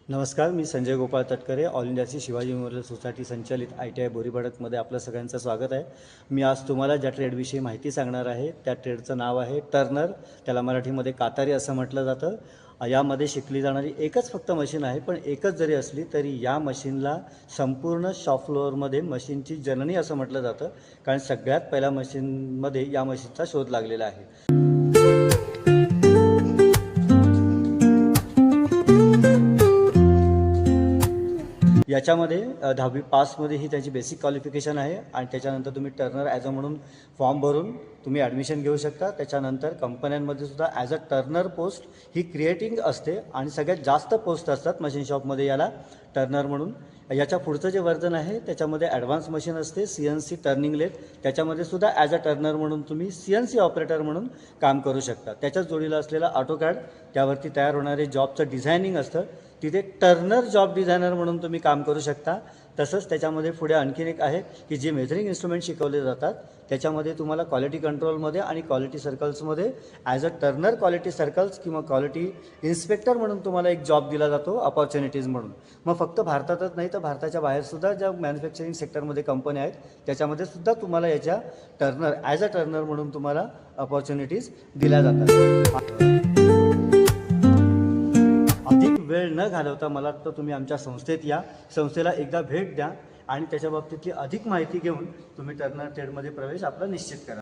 नमस्कार, मी संजय गोपाळ तटकरे, ऑल इंडियाची Shivaji memorial society संचालित ITI बोरीभडकमध्ये आपलं सगळ्यांचं स्वागत आहे. मी आज तुम्हाला ज्या ट्रेडविषयी माहिती सांगणार आहे त्या ट्रेडचं नाव आहे टर्नर. त्याला मराठीमध्ये कातारी असं म्हटलं जातं. यामध्ये शिकली जाणारी एकच फक्त मशीन आहे, पण एकच जरी असली तरी या मशीनला संपूर्ण शॉप फ्लोअरमध्ये मशीनची जननी असं म्हटलं जातं, कारण सगळ्यात पहिल्या मशीनमध्ये या मशीनचा शोध लागलेला आहे. याच्यामध्ये 10वी पासमध्ये ही त्याची बेसिक क्वालिफिकेशन आहे आणि त्याच्यानंतर तुम्ही टर्नर ॲज अ म्हणून फॉर्म भरून तुम्ही ॲडमिशन घेऊ शकता. त्याच्यानंतर कंपन्यांमध्ये सुद्धा as a Turner post he creating असते आणि सगळ्यात जास्त पोस्ट असतात मशीन शॉपमध्ये याला टर्नर म्हणून. याच्या पुढचं जे वर्जन आहे त्याच्यामध्ये ॲडव्हान्स मशीन असते CNC टर्निंग लेथ. त्याच्यामध्ये सुद्धा ॲज अ टर्नर म्हणून तुम्ही CNC ऑपरेटर म्हणून काम करू शकता. त्याच्याच जोडीला असलेला ऑटोकॅड, त्यावरती तयार होणारे जॉबचं डिझायनिंग असतं, तिथे टर्नर जॉब डिझायनर म्हणून तुम्ही काम करू शकता. तसंच त्याच्यामध्ये पुढे आणखीन एक आहे की जे मेजरिंग इन्स्ट्रुमेंट शिकवले जातात त्याच्यामध्ये तुम्हाला क्वालिटी कंट्रोलमध्ये आणि क्वालिटी सर्कल्समध्ये as a turner quality circles किंवा क्वालिटी इन्स्पेक्टर म्हणून तुम्हाला एक जॉब दिला जातो अपॉर्च्युनिटीज म्हणून. मग फक्त भारतातच नाही तर भारताच्या बाहेरसुद्धा ज्या मॅन्युफॅक्चरिंग सेक्टरमध्ये कंपन्या आहेत त्याच्यामध्ये सुद्धा तुम्हाला याच्या टर्नर ॲज अ टर्नर म्हणून तुम्हाला अपॉर्च्युनिटीज दिल्या जातात. अधिक वेळ न घालवता मला वाटतं तुम्ही आमच्या संस्थेत या, संस्थेला एकदा भेट द्या आणि त्याच्या बाबतीतली अधिक माहिती घेऊन तुम्ही टर्नर ट्रेडमध्ये प्रवेश आपला निश्चित करा.